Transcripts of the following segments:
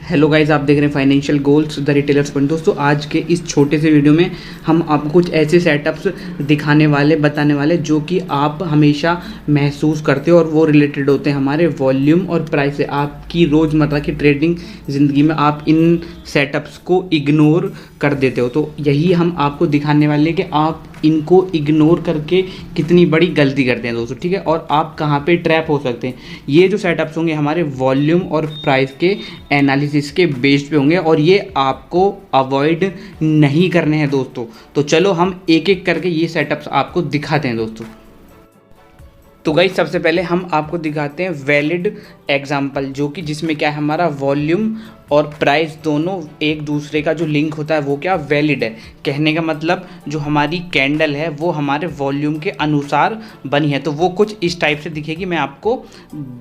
Hello guys, आप देख रहे हैं financial goals the retailers point. दोस्तों, आज के इस छोटे से वीडियो में हम आपको कुछ ऐसे सेटअप्स दिखाने वाले बताने वाले जो कि आप हमेशा महसूस करते हो और वो रिलेटेड होते हैं हमारे वॉल्यूम और प्राइस से। आपकी रोज़मर्रा की ट्रेडिंग ज़िंदगी में आप इन सेटअप्स को इग्नोर कर देते हो, तो यही हम आपको दिखाने वाले हैं कि आप इनको इग्नोर करके कितनी बड़ी गलती करते हैं दोस्तों। ठीक है, और आप कहाँ पे ट्रैप हो सकते हैं। ये जो सेटअप्स होंगे हमारे वॉल्यूम और प्राइस के एनालिसिस के बेस पे होंगे और ये आपको अवॉइड नहीं करने हैं दोस्तों। तो चलो हम एक एक करके ये सेटअप्स आपको दिखाते हैं दोस्तों। तो गाइस, सबसे पहले हम आपको दिखाते हैं वैलिड एग्जाम्पल, जो कि जिसमें क्या है, हमारा वॉल्यूम और प्राइस दोनों एक दूसरे का जो लिंक होता है वो क्या वैलिड है। कहने का मतलब जो हमारी कैंडल है वो हमारे वॉल्यूम के अनुसार बनी है, तो वो कुछ इस टाइप से दिखेगी। मैं आपको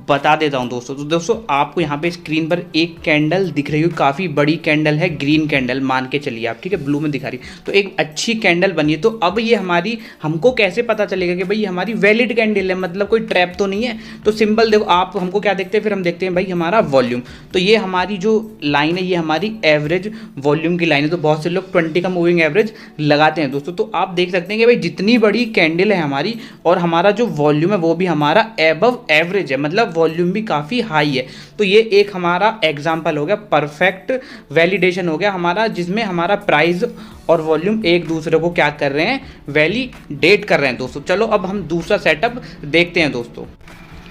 बता देता हूँ दोस्तों। तो दोस्तों, आपको यहाँ पे स्क्रीन पर एक कैंडल दिख रही है, काफ़ी बड़ी कैंडल है, ग्रीन कैंडल मान के चलिए आप, ठीक है, ब्लू में दिखा रही है, तो एक अच्छी कैंडल बनी है। तो अब ये हमारी, हमको कैसे पता चलेगा कि भाई ये हमारी वैलिड कैंडल है, मतलब कोई ट्रैप तो नहीं है। तो सिंपल देखो, आप हमको क्या देखते हैं, फिर हम देखते हैं भाई हमारा वॉल्यूम। तो ये हमारी जो लाइन है ये हमारी एवरेज वॉल्यूम की लाइन है। तो बहुत से लोग 20 का मूविंग एवरेज लगाते हैं दोस्तों। तो आप देख सकते हैं कि भाई जितनी बड़ी कैंडल है हमारी और हमारा जो वॉल्यूम है वो भी हमारा एबव एवरेज है, मतलब वॉल्यूम भी काफ़ी हाई है। तो ये एक हमारा एग्जाम्पल हो गया, परफेक्ट वैलिडेशन हो गया हमारा, जिसमें हमारा प्राइस और वॉल्यूम एक दूसरे को क्या कर रहे हैं, वैलिडेट कर रहे हैं दोस्तों। चलो अब हम दूसरा सेटअप देखते हैं दोस्तों।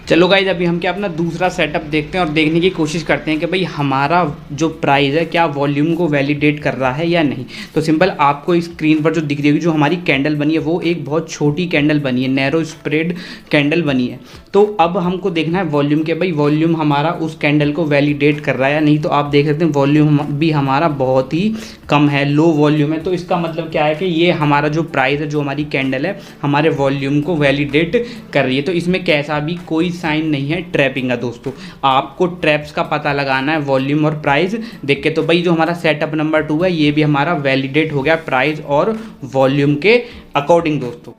चलो गाइज, अभी हम क्या अपना दूसरा सेटअप देखते हैं और देखने की कोशिश करते हैं कि भाई हमारा जो प्राइस है क्या वॉल्यूम को वैलिडेट कर रहा है या नहीं। तो सिंपल आपको स्क्रीन पर जो दिख रही होगी, जो हमारी कैंडल बनी है वो एक बहुत छोटी कैंडल बनी है, नैरो स्प्रेड कैंडल बनी है। तो अब हमको देखना है वॉल्यूम के, भाई वॉल्यूम हमारा उस कैंडल को वैलिडेट कर रहा है या नहीं। तो आप देख सकते हैं वॉल्यूम भी हमारा बहुत ही कम है, लो वॉल्यूम है। तो इसका मतलब क्या है कि ये हमारा जो प्राइस है, जो हमारी कैंडल है, हमारे वॉल्यूम को वैलिडेट कर रही है। तो इसमें कैसा भी कोई साइन नहीं है ट्रैपिंग का दोस्तों। आपको ट्रैप्स का पता लगाना है वॉल्यूम और प्राइस देख के। तो भाई जो हमारा सेटअप नंबर 2 है ये भी हमारा वैलिडेट हो गया प्राइस और वॉल्यूम के अकॉर्डिंग दोस्तों।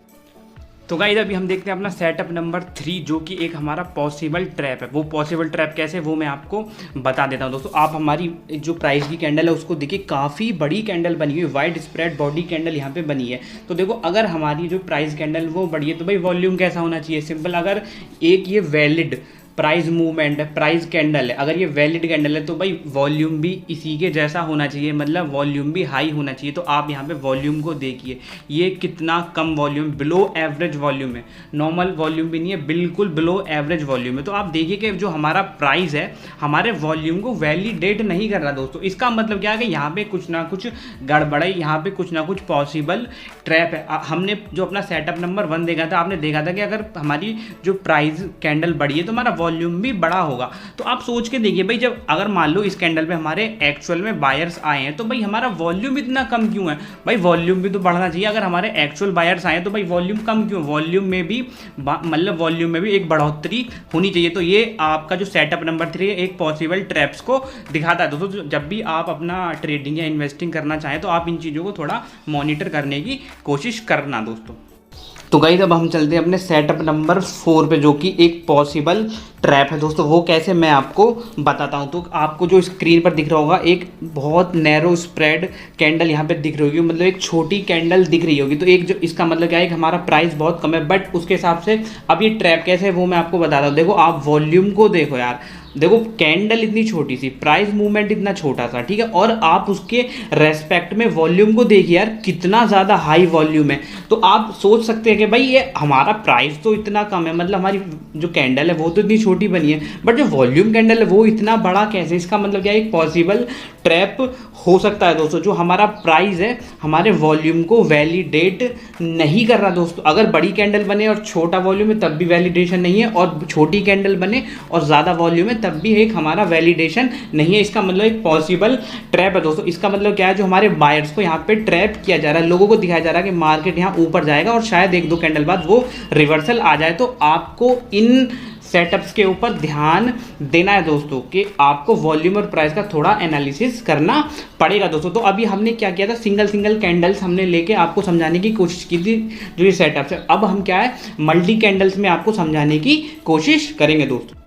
तो गाइस, अभी हम देखते हैं अपना सेटअप नंबर 3, जो कि एक हमारा पॉसिबल ट्रैप है। वो पॉसिबल ट्रैप कैसे, वो मैं आपको बता देता हूँ दोस्तों। आप हमारी जो प्राइस की कैंडल है उसको देखिए, काफ़ी बड़ी कैंडल बनी हुई है, वाइड स्प्रेड बॉडी कैंडल यहाँ पे बनी है। तो देखो, अगर हमारी जो प्राइस कैंडल वो बड़ी है तो भाई वॉल्यूम कैसा होना चाहिए, सिंपल, अगर एक ये वैलिड प्राइस मूवमेंट है, प्राइस कैंडल है, अगर ये वैलिड कैंडल है तो भाई वॉल्यूम भी इसी के जैसा होना चाहिए, मतलब वॉल्यूम भी हाई होना चाहिए। तो आप यहाँ पे वॉल्यूम को देखिए, ये कितना कम वॉल्यूम, बिलो एवरेज वॉल्यूम है, नॉर्मल वॉल्यूम भी नहीं है, बिल्कुल बिलो एवरेज वॉल्यूम है। तो आप देखिए कि जो हमारा प्राइस है हमारे वॉल्यूम को वैलिडेट नहीं कर रहा दोस्तों। इसका मतलब क्या है कि यहाँ पे कुछ ना कुछ गड़बड़ है, यहाँ पे कुछ ना कुछ पॉसिबल ट्रैप है। हमने जो अपना सेटअप नंबर 1 देखा था, आपने देखा था कि अगर हमारी जो प्राइस कैंडल बड़ी है तो हमारा वॉल्यूम भी बड़ा होगा। तो आप सोच के देखिए भाई, जब अगर मान लो इस कैंडल पे हमारे एक्चुअल में बायर्स आए हैं तो भाई हमारा वॉल्यूम इतना कम क्यों है। भाई वॉल्यूम भी तो बढ़ना चाहिए, अगर हमारे एक्चुअल बायर्स आए हैं तो भाई वॉल्यूम कम क्यों, वॉल्यूम में भी मतलब वॉल्यूम में भी एक बढ़ोतरी होनी चाहिए। तो ये आपका जो सेटअप नंबर 3 है एक पॉसिबल ट्रैप्स को दिखाता है दोस्तों। जब भी आप अपना ट्रेडिंग या इन्वेस्टिंग करना चाहें तो आप इन चीज़ों को थोड़ा मॉनिटर करने की कोशिश करना दोस्तों। तो गाइस, अब हम चलते हैं अपने सेटअप नंबर 4 पे, जो कि एक पॉसिबल ट्रैप है दोस्तों। वो कैसे, मैं आपको बताता हूँ। तो आपको जो स्क्रीन पर दिख रहा होगा एक बहुत नैरो स्प्रेड कैंडल यहाँ पे दिख रही होगी, मतलब एक छोटी कैंडल दिख रही होगी। तो एक जो इसका मतलब क्या है कि हमारा प्राइस बहुत कम है, बट उसके हिसाब से अब ये ट्रैप कैसे है वो मैं आपको बताता हूँ। देखो, आप वॉल्यूम को देखो यार, देखो कैंडल इतनी छोटी सी, प्राइस मूवमेंट इतना छोटा सा, ठीक है, और आप उसके रेस्पेक्ट में वॉल्यूम को देखिए यार, कितना ज़्यादा हाई वॉल्यूम है। तो आप सोच सकते हैं कि भाई ये हमारा प्राइस तो इतना कम है, मतलब हमारी जो कैंडल है वो तो इतनी छोटी बनी है, बट जो वॉल्यूम कैंडल है वो इतना बड़ा कैसे। इसका मतलब क्या है, एक पॉसिबल ट्रैप हो सकता है दोस्तों। जो हमारा प्राइस है हमारे वॉल्यूम को वैलिडेट नहीं कर रहा दोस्तों। अगर बड़ी कैंडल बने और छोटा वॉल्यूम है तब भी वैलिडेशन नहीं है, और छोटी कैंडल बने और ज़्यादा वॉल्यूम है तब भी एक हमारा वैलिडेशन नहीं है। इसका मतलब एक पॉसिबल ट्रैप है दोस्तों। इसका मतलब क्या है, जो हमारे बायर्स को यहाँ पे ट्रैप किया जा रहा है, लोगों को दिखाया जा रहा है कि मार्केट यहाँ ऊपर जाएगा और शायद 1-2 कैंडल बाद वो रिवर्सल आ जाए। तो आपको इन सेटअप्स के ऊपर ध्यान देना है दोस्तों, कि आपको वॉल्यूम और प्राइस का थोड़ा एनालिसिस करना पड़ेगा दोस्तों। तो अभी हमने क्या किया था, सिंगल कैंडल्स हमने लेके आपको समझाने की कोशिश की थी जो ये सेटअप्स है। अब हम क्या है, मल्टी कैंडल्स में आपको समझाने की कोशिश करेंगे दोस्तों।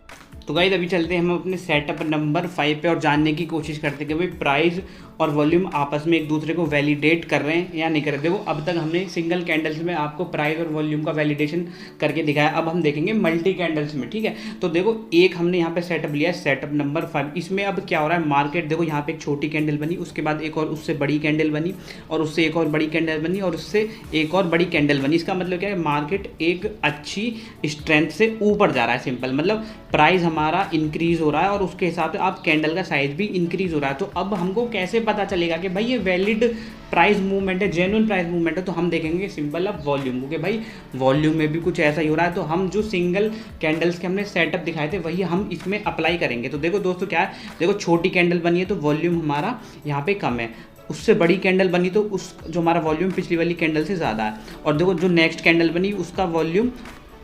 तो गाइस अभी चलते हैं हम अपने सेटअप नंबर 5 पे और जानने की कोशिश करते हैं कि भाई प्राइस और वॉल्यूम आपस में एक दूसरे को वैलिडेट कर रहे हैं या नहीं कर रहे। देखो अब तक हमने सिंगल कैंडल्स में आपको प्राइस और वॉल्यूम का वैलिडेशन करके दिखाया, अब हम देखेंगे मल्टी कैंडल्स में। ठीक है, तो देखो एक हमने यहाँ पे सेटअप लिया है, सेटअप नंबर 5। इसमें अब क्या हो रहा है, मार्केट देखो यहाँ पे एक छोटी कैंडल बनी, उसके बाद एक और उससे बड़ी कैंडल बनी, और उससे एक और बड़ी कैंडल बनी, और उससे एक और बड़ी कैंडल बनी। इसका मतलब क्या है, मार्केट एक अच्छी स्ट्रेंथ से ऊपर जा रहा है। सिंपल मतलब प्राइस हमारा इंक्रीज हो रहा है और उसके हिसाब से आप कैंडल का साइज भी इंक्रीज हो रहा है। तो अब हमको कैसे पता चलेगा कि भाई ये वैलिड प्राइस मूवमेंट है, जेन्युइन प्राइस मूवमेंट है? तो हम देखेंगे सिंपल अब वॉल्यूम को, कि भाई वॉल्यूम में भी कुछ ऐसा ही हो रहा है। तो हम जो सिंगल कैंडल्स के हमने सेटअप दिखाए थे वही हम इसमें अप्लाई करेंगे। तो देखो दोस्तों क्या है, देखो छोटी कैंडल बनी है तो वॉल्यूम हमारा यहाँ पे कम है, उससे बड़ी कैंडल बनी तो उस जो हमारा वॉल्यूम पिछली वाली कैंडल से ज़्यादा है, और देखो जो नेक्स्ट कैंडल बनी उसका वॉल्यूम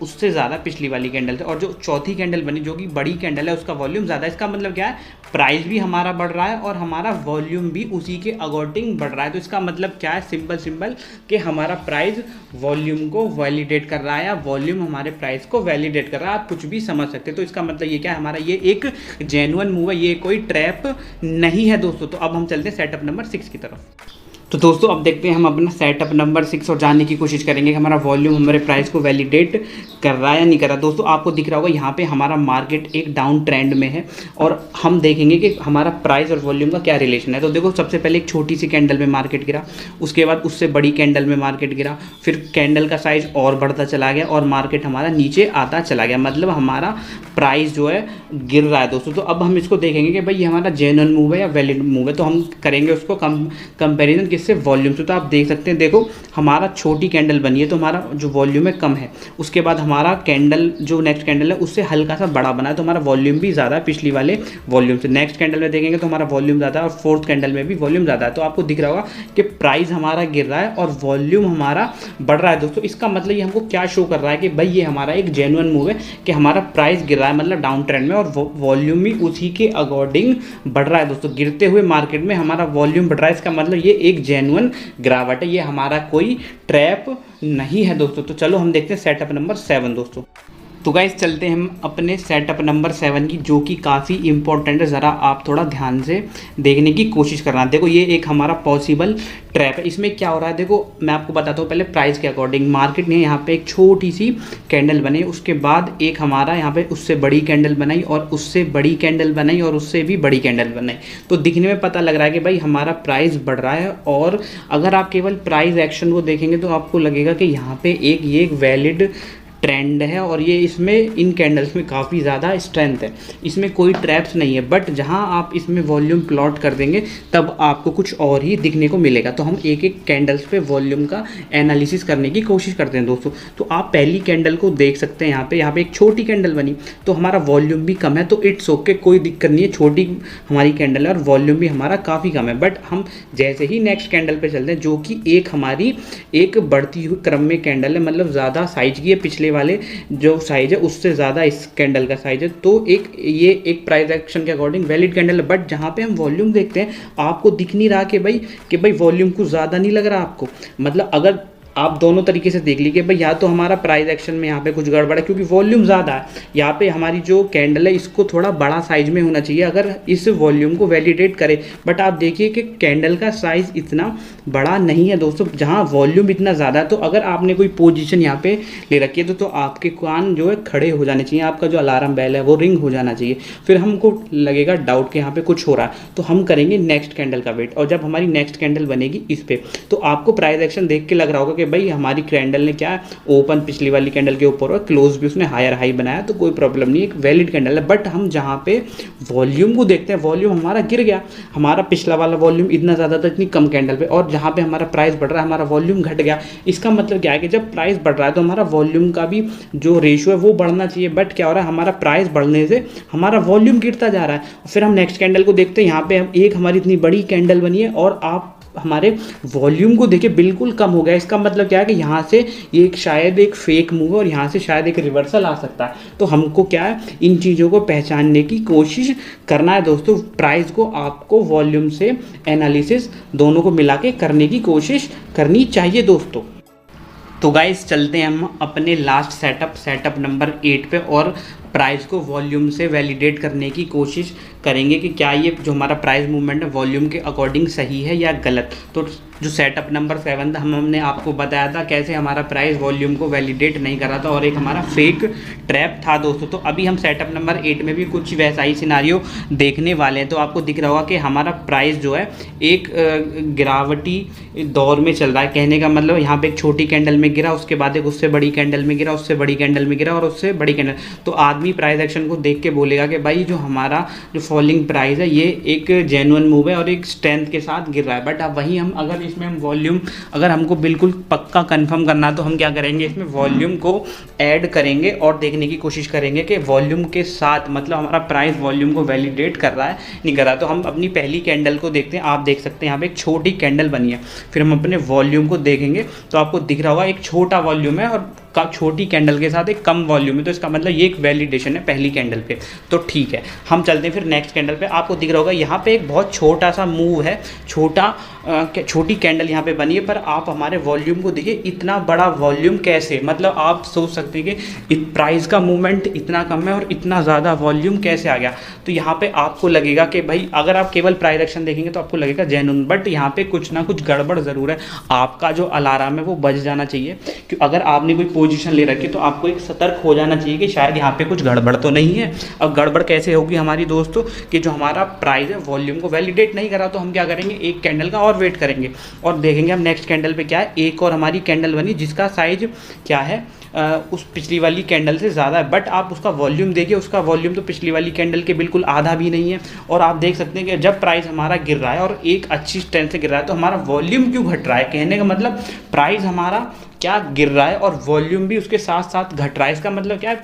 उससे ज़्यादा पिछली वाली कैंडल से, और जो चौथी कैंडल बनी जो कि बड़ी कैंडल है उसका वॉल्यूम ज़्यादा है। इसका मतलब क्या है, प्राइस भी हमारा बढ़ रहा है और हमारा वॉल्यूम भी उसी के अकॉर्डिंग बढ़ रहा है। तो इसका मतलब क्या है, सिंपल कि हमारा प्राइस वॉल्यूम को वैलिडेट कर रहा है या वॉल्यूम हमारे प्राइस को वैलिडेट कर रहा है। आप कुछ भी समझ सकते हैं। तो इसका मतलब ये क्या है, हमारा ये एक जेन्युइन मूव है, ये कोई ट्रैप नहीं है दोस्तों। तो अब हम चलते हैं सेटअप नंबर 6 की तरफ। तो दोस्तों अब देखते हैं हम अपना सेटअप नंबर 6 और जानने की कोशिश करेंगे कि हमारा वॉल्यूम हमारे प्राइस को वैलिडेट कर रहा है या नहीं कर रहा। दोस्तों आपको दिख रहा होगा यहाँ पे हमारा मार्केट एक डाउन ट्रेंड में है, और हम देखेंगे कि हमारा प्राइस और वॉल्यूम का क्या रिलेशन है। तो देखो सबसे पहले एक छोटी सी कैंडल में मार्केट गिरा, उसके बाद उससे बड़ी कैंडल में मार्केट गिरा, फिर कैंडल का साइज और बढ़ता चला गया और मार्केट हमारा नीचे आता चला गया। मतलब हमारा प्राइस जो है गिर रहा है दोस्तों। तो अब हम इसको देखेंगे कि भाई ये हमारा जेन्युइन मूव है या वैलिड मूव है। तो हम करेंगे उसको कंपेरिजन किससे, वॉल्यूम से। तो आप देख सकते हैं, देखो हमारा छोटी कैंडल बनी है तो हमारा जो वॉल्यूम है कम है, उसके बाद हमारा कैंडल जो नेक्स्ट कैंडल है उससे हल्का सा बड़ा बना है तो हमारा वॉल्यूम भी ज़्यादा है पिछली वाले वॉल्यूम से। नेक्स्ट कैंडल में देखेंगे तो हमारा वॉल्यूम ज़्यादा है और फोर्थ कैंडल में भी वॉल्यूम ज़्यादा है। तो आपको दिख रहा होगा कि प्राइस हमारा गिर रहा है और वॉल्यूम हमारा बढ़ रहा है दोस्तों। इसका मतलब ये हमको क्या शो कर रहा है कि भाई ये हमारा एक जेन्युइन मूव है कि हमारा प्राइस गिर रहा है, मतलब डाउन ट्रेंड में, और वॉल्यूम भी उसी के अकॉर्डिंग बढ़ रहा है दोस्तों। गिरते हुए मार्केट में हमारा वॉल्यूम बढ़ रहा है, इसका मतलब ये एक जेन्युइन गिरावट है, ये हमारा कोई ट्रैप नहीं है दोस्तों। तो चलो हम देखते हैं सेटअप नंबर 7 दोस्तों। तो गाइस चलते हैं हम अपने सेटअप नंबर 7 की, जो कि काफ़ी इंपॉर्टेंट है। ज़रा आप थोड़ा ध्यान से देखने की कोशिश करना। देखो ये एक हमारा पॉसिबल ट्रैप है। इसमें क्या हो रहा है, देखो मैं आपको बताता हूँ पहले प्राइस के अकॉर्डिंग। मार्केट ने यहाँ पे एक छोटी सी कैंडल बनाई, उसके बाद एक हमारा यहाँ पे उससे बड़ी कैंडल बनाई, और उससे बड़ी कैंडल बनाई, और उससे भी बड़ी कैंडल बनाई। तो दिखने में पता लग रहा है कि भाई हमारा प्राइस बढ़ रहा है। और अगर आप केवल प्राइस एक्शन को देखेंगे तो आपको लगेगा कि यहाँ पे ये एक वैलिड ट्रेंड है और ये इसमें इन कैंडल्स में काफ़ी ज़्यादा स्ट्रेंथ है, इसमें कोई ट्रैप्स नहीं है। बट जहाँ आप इसमें वॉल्यूम प्लॉट कर देंगे तब आपको कुछ और ही दिखने को मिलेगा। तो हम एक एक कैंडल्स पे वॉल्यूम का एनालिसिस करने की कोशिश करते हैं दोस्तों। तो आप पहली कैंडल को देख सकते हैं, यहाँ पे एक छोटी कैंडल बनी तो हमारा वॉल्यूम भी कम है, तो इट्स ओके, कोई दिक्कत नहीं है। छोटी हमारी कैंडल है और वॉल्यूम भी हमारा काफ़ी कम है। बट हम जैसे ही नेक्स्ट कैंडल पर चलते हैं, जो कि एक हमारी एक बढ़ती हुई क्रम में कैंडल है, मतलब ज़्यादा साइज की है, पिछले वाले जो साइज है उससे ज़्यादा इस कैंडल का साइज है, तो ये एक प्राइस एक्शन के अकॉर्डिंग वैलिड कैंडल है। बट जहाँ पे हम वॉल्यूम देखते हैं आपको दिख नहीं रहा कि भाई वॉल्यूम कुछ ज़्यादा नहीं लग रहा आपको। मतलब अगर आप दोनों तरीके से देख लीजिए भाई, या तो हमारा प्राइस एक्शन में यहाँ पे कुछ गड़बड़ है क्योंकि वॉल्यूम ज़्यादा है। यहाँ पे हमारी जो कैंडल है इसको थोड़ा बड़ा साइज में होना चाहिए अगर इस वॉल्यूम को वैलिडेट करे। बट आप देखिए कि कैंडल का साइज इतना बड़ा नहीं है दोस्तों, जहाँ वॉल्यूम इतना ज़्यादा है। तो अगर आपने कोई पोजीशन यहाँ पे ले रखी है तो आपके कान जो है खड़े हो जाने चाहिए, आपका जो अलार्म बेल है वो रिंग हो जाना चाहिए। फिर हमको लगेगा डाउट कि यहाँ पे कुछ हो रहा है, तो हम करेंगे नेक्स्ट कैंडल का वेट। और जब हमारी नेक्स्ट कैंडल बनेगी इस पर, तो आपको प्राइस एक्शन देख के लग रहा होगा कि भाई हमारी कैंडल ने क्या ओपन पिछली वाली कैंडल के ऊपर और क्लोज भी उसने हायर हाई बनाया, तो कोई प्रॉब्लम नहीं, एक वैलिड कैंडल है। बट हम जहाँ पे वॉल्यूम को देखते हैं, वॉल्यूम हमारा गिर गया, हमारा पिछला वाला वॉल्यूम इतना ज़्यादा था इतनी कम कैंडल पे, और जहाँ पे हमारा प्राइस बढ़ रहा है हमारा वॉल्यूम घट गया। इसका मतलब क्या है कि जब प्राइस बढ़ रहा है तो हमारा वॉल्यूम का भी जो रेशियो है वो बढ़ना चाहिए। बट क्या हो रहा है, हमारा प्राइस बढ़ने से हमारा वॉल्यूम गिरता जा रहा है। फिर हम नेक्स्ट कैंडल को देखते हैं, यहाँ पे एक हमारी इतनी बड़ी कैंडल बनी है और आप हमारे वॉल्यूम को देखिए बिल्कुल कम हो गया। इसका मतलब क्या है कि यहाँ से ये शायद एक फेक मूव है और यहाँ से शायद एक रिवर्सल आ सकता है। तो हमको क्या है, इन चीज़ों को पहचानने की कोशिश करना है दोस्तों। प्राइस को आपको वॉल्यूम से एनालिसिस दोनों को मिला के करने की कोशिश करनी चाहिए दोस्तों। तो गाइस चलते हैं हम अपने लास्ट सेटअप नंबर 8 पे, और प्राइस को वॉल्यूम से वैलिडेट करने की कोशिश करेंगे कि क्या ये जो हमारा प्राइस मूवमेंट है वॉल्यूम के अकॉर्डिंग सही है या गलत। तो जो सेटअप नंबर 7 था हमने आपको बताया था कैसे हमारा प्राइस वॉल्यूम को वैलिडेट नहीं कर रहा था और एक हमारा फेक ट्रैप था दोस्तों। तो अभी हम सेटअप नंबर 8 में भी कुछ वैसा ही सिनारियो देखने वाले हैं। तो आपको दिख रहा होगा कि हमारा प्राइस जो है एक गिरावटी दौर में चल रहा है। कहने का मतलब यहाँ पे एक छोटी कैंडल में गिरा, उसके बाद एक उससे बड़ी कैंडल में गिरा, उससे बड़ी कैंडल में गिरा और उससे बड़ी कैंडल। तो आदमी प्राइस एक्शन को देख के बोलेगा कि भाई जो हमारा जो फॉलिंग प्राइस है ये एक जेन्युइन मूव है और एक स्ट्रेंथ के साथ गिर रहा है। बट अब वहीं हम अगर इसमें हम वॉल्यूम अगर हमको बिल्कुल पक्का कंफर्म करना है तो हम क्या करेंगे, इसमें वॉल्यूम को ऐड करेंगे और देखने की कोशिश करेंगे कि वॉल्यूम के साथ मतलब हमारा प्राइस वॉल्यूम को वैलिडेट कर रहा है नहीं कर रहा। तो हम अपनी पहली कैंडल को देखते हैं। आप देख सकते हैं यहाँ पे एक छोटी कैंडल बनी है। फिर हम अपने वॉल्यूम को देखेंगे तो आपको दिख रहा होगा एक छोटा वॉल्यूम है और छोटी कैंडल के साथ एक कम वॉल्यूम है। तो इसका मतलब ये एक वैलिडेशन है पहली कैंडल पे। तो ठीक है, हम चलते हैं फिर नेक्स्ट कैंडल पे। आपको दिख रहा होगा यहाँ पे एक बहुत छोटा सा मूव है, छोटी कैंडल यहाँ पे बनी है। पर आप हमारे वॉल्यूम को देखिए, इतना बड़ा वॉल्यूम कैसे, मतलब आप सोच सकते हैं कि प्राइस का मूवमेंट इतना कम है और इतना ज़्यादा वॉल्यूम कैसे आ गया। तो यहाँ पे आपको लगेगा कि भाई अगर आप केवल प्राइस एक्शन देखेंगे तो आपको लगेगा जेन्युइन, बट यहाँ पे कुछ ना कुछ गड़बड़ ज़रूर है। आपका जो अलार्म है वो बज जाना चाहिए कि अगर आपने कोई पोजीशन ले रखी तो आपको एक सतर्क हो जाना चाहिए कि शायद यहाँ पे कुछ गड़बड़ तो नहीं है। अब गड़बड़ कैसे होगी हमारी दोस्तों, कि जो हमारा प्राइस है वॉल्यूम को वैलिडेट नहीं करा। तो हम क्या करेंगे, एक कैंडल का और वेट करेंगे और देखेंगे हम नेक्स्ट कैंडल पे क्या है। एक और हमारी कैंडल बनी जिसका साइज क्या है, उस पिछली वाली कैंडल से ज़्यादा है। बट आप उसका वॉल्यूम देखिए, उसका वॉल्यूम तो पिछली वाली कैंडल के बिल्कुल आधा भी नहीं है। और आप देख सकते हैं कि जब प्राइस हमारा गिर रहा है और एक अच्छी स्ट्रेंथ से गिर रहा है तो हमारा वॉल्यूम क्यों घट रहा है। कहने का मतलब प्राइस हमारा क्या गिर रहा है और वॉल्यूम भी उसके साथ साथ घट रहा है। इसका मतलब क्या है,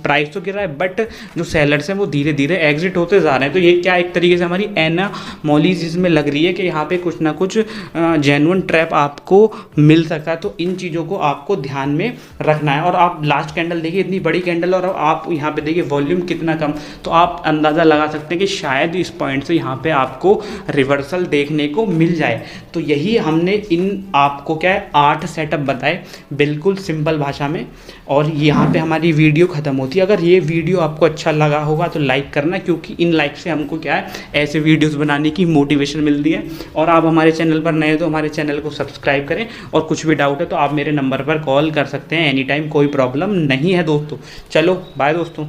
प्राइस तो गिर रहा है बट जो सेलर्स हैं वो धीरे धीरे एग्जिट होते जा रहे हैं। तो ये क्या एक तरीके से हमारी एनामोलीज इसमें लग रही है कि यहाँ पे कुछ ना कुछ जेन्युइन ट्रैप आपको मिल सकता है। तो इन चीज़ों को आपको ध्यान में रखना है। और आप लास्ट कैंडल देखिए, इतनी बड़ी कैंडल और आप यहाँ पे देखिए वॉल्यूम कितना कम। तो आप अंदाज़ा लगा सकते हैं कि शायद इस पॉइंट से यहाँ पे आपको रिवर्सल देखने को मिल जाए। तो यही हमने इन आपको क्या है 8 सेटअप बताए बिल्कुल सिंपल भाषा में। और यहाँ पे हमारी वीडियो ख़त्म होती है। अगर ये वीडियो आपको अच्छा लगा होगा तो लाइक करना, क्योंकि इन लाइक से हमको क्या है ऐसे वीडियोस बनाने की मोटिवेशन मिलती है। और आप हमारे चैनल पर नए हो तो हमारे चैनल को सब्सक्राइब करें। और कुछ भी डाउट है तो आप मेरे नंबर पर कॉल कर सकते हैं एनी टाइम, कोई प्रॉब्लम नहीं है दोस्तों। चलो बाय दोस्तों।